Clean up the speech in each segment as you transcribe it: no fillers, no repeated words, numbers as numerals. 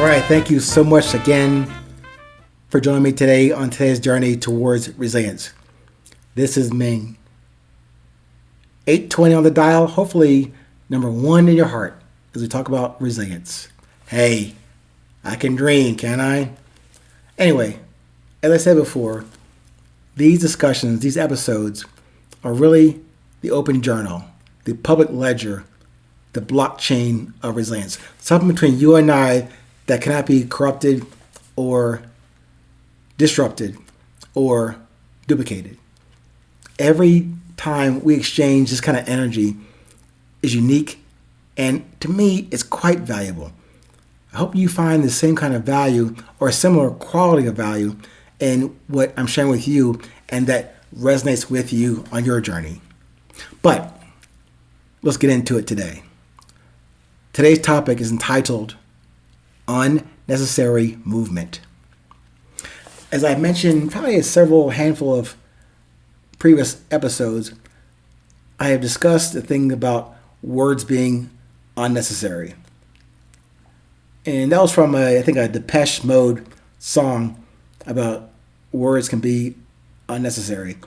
right, thank you so much again for joining me today on today's journey towards resilience. This is Ming. 820 on the dial, hopefully number one in your heart as we talk about resilience. Hey, I can dream, can I? Anyway, as I said before, these discussions, these episodes are really the open journal, the public ledger, the blockchain of resilience. Something between you and I that cannot be corrupted or disrupted or duplicated. Every time we exchange this kind of energy is unique, and to me, it's quite valuable. I hope you find the same kind of value or a similar quality of value in what I'm sharing with you, and that resonates with you on your journey. But let's get into it today. Today's topic is entitled Unnecessary Movement. As I mentioned probably in several handful of previous episodes, I have discussed the thing about words being unnecessary. And that was from I think a Depeche Mode song about words can be unnecessary.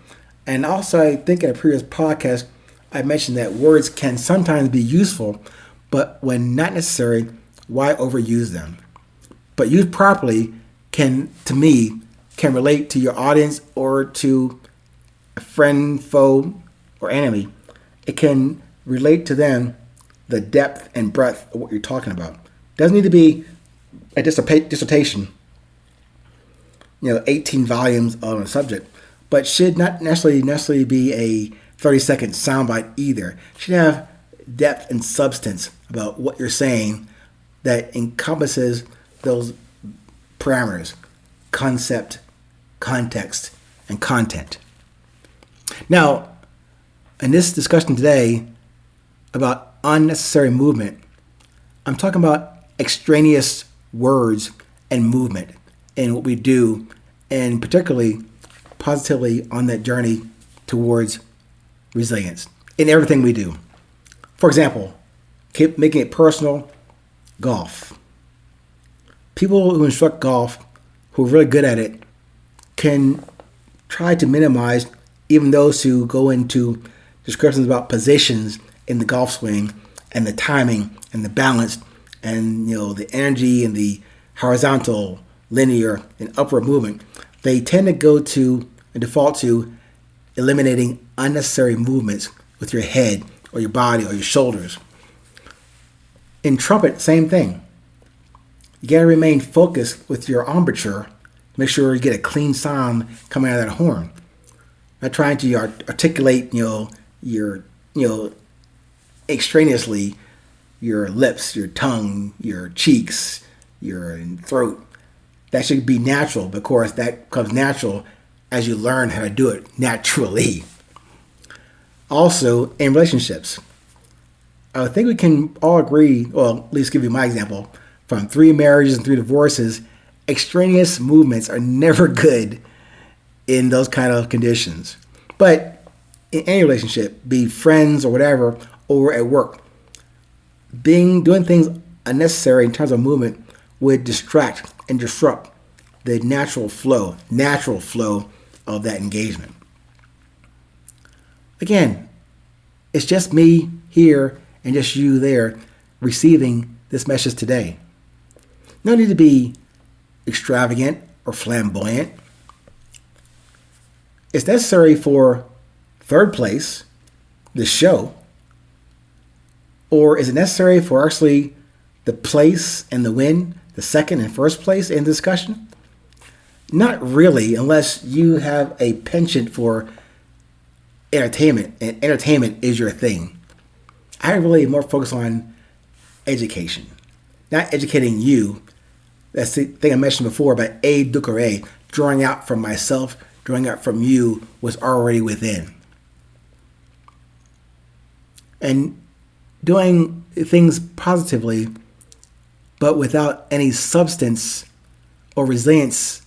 And also I think in a previous podcast, I mentioned that words can sometimes be useful, but when not necessary, why overuse them? But used properly can relate to your audience or to a friend, foe, or enemy. It can relate to them the depth and breadth of what you're talking about. Doesn't need to be a dissertation, 18 volumes on a subject, but should not necessarily be a 30-second soundbite either. Should have depth and substance about what you're saying that encompasses those parameters: concept, context, and content. Now, in this discussion today about unnecessary movement, I'm talking about extraneous words and movement in what we do, and particularly positively on that journey towards resilience in everything we do. For example, keep making it personal, golf. People who instruct golf, who are really good at it, can try to minimize even those who go into descriptions about positions in the golf swing and the timing and the balance and the energy and the horizontal, linear, and upward movement. They tend to go to and default to eliminating unnecessary movements with your head or your body or your shoulders. In trumpet, same thing. You gotta remain focused with your embouchure to make sure you get a clean sound coming out of that horn. Not trying to articulate, your extraneously, your lips, your tongue, your cheeks, your throat. That should be natural, but of course that comes natural as you learn how to do it naturally. Also, in relationships, I think we can all agree, well, at least give you my example, from 3 marriages and 3 divorces, extraneous movements are never good in those kind of conditions. But in any relationship, be friends or whatever, or at work, doing things unnecessary in terms of movement would distract and disrupt the natural flow of that engagement. Again, it's just me here and just you there receiving this message today. No need to be extravagant or flamboyant. It's necessary for third place, the show, or is it necessary for actually the place and the win, the second and first place in the discussion? Not really, unless you have a penchant for entertainment, and entertainment is your thing. I really more focus on education, not educating you. That's the thing I mentioned before about a dukkare, drawing out from myself, drawing out from you what's already within. And doing things positively, but without any substance or resilience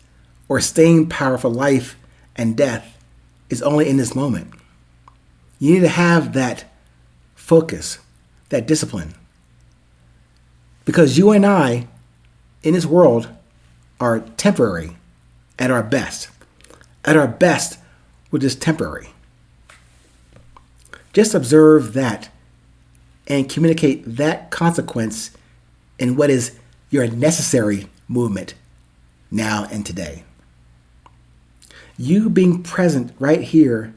or staying power for life and death is only in this moment. You need to have that focus, that discipline. Because you and I in this world are temporary at our best. At our best, we're just temporary. Just observe that and communicate that consequence in what is your necessary movement now and today. You being present right here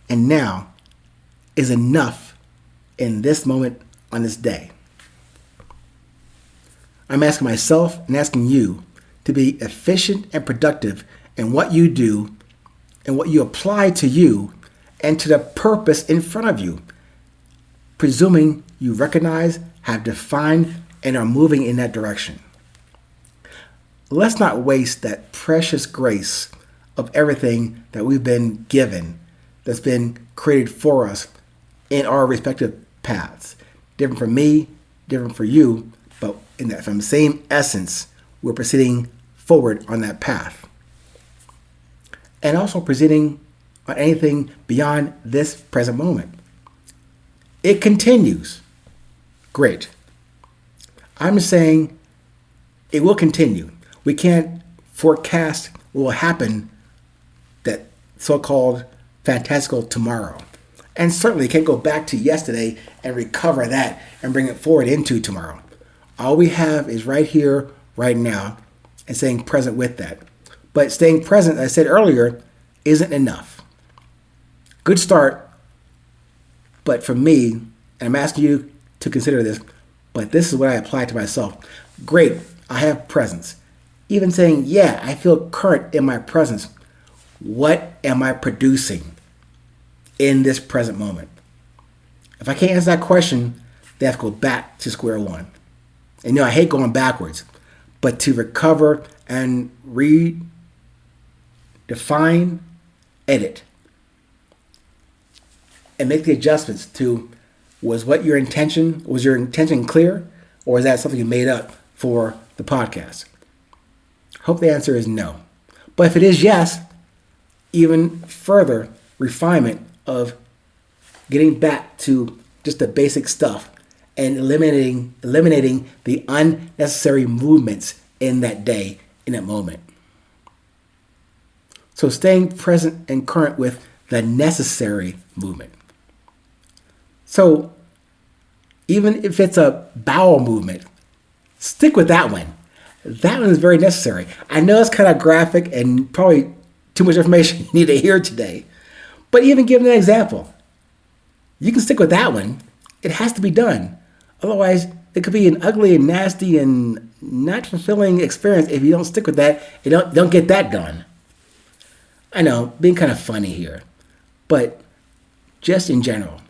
and now is enough in this moment on this day. I'm asking myself and asking you to be efficient and productive in what you do and what you apply to you and to the purpose in front of you, presuming you recognize, have defined, and are moving in that direction. Let's not waste that precious grace of everything that we've been given, that's been created for us in our respective paths. Different for me, different for you, but from the same essence, we're proceeding forward on that path. And also proceeding on anything beyond this present moment. It continues. Great. I'm saying it will continue. We can't forecast what will happen that so-called fantastical tomorrow. And certainly can't go back to yesterday and recover that and bring it forward into tomorrow. All we have is right here, right now, and staying present with that. But staying present, as I said earlier, isn't enough. Good start, but for me, and I'm asking you to consider this, but this is what I apply to myself. Great, I have presence. Even saying, yeah, I feel current in my presence. What am I producing in this present moment? If I can't answer that question, they have to go back to square one. And I hate going backwards, but to recover and redefine, edit, and make the adjustments to, was your intention clear, or is that something you made up for the podcast? Hope the answer is no. But if it is yes, even further refinement of getting back to just the basic stuff and eliminating the unnecessary movements in that day, in that moment. So staying present and current with the necessary movement. So even if it's a bowel movement, stick with that one. That one is very necessary. I know it's kind of graphic and probably too much information you need to hear today, but even give an example. You can stick with that one. It has to be done. Otherwise, it could be an ugly and nasty and not fulfilling experience if you don't stick with that and don't get that done. I know, being kind of funny here, but just in general,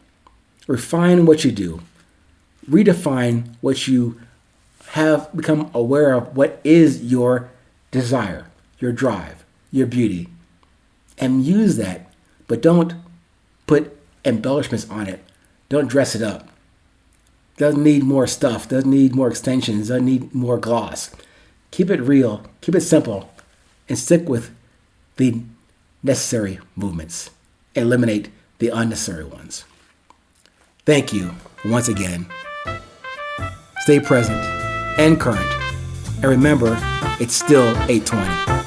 refine what you do. Redefine what you have become aware of, what is your desire, your drive, your beauty, and use that, but don't put embellishments on it. Don't dress it up. Doesn't need more stuff, doesn't need more extensions, doesn't need more gloss. Keep it real, keep it simple, and stick with the necessary movements. Eliminate the unnecessary ones. Thank you once again. Stay present and current. And remember, it's still 8:20.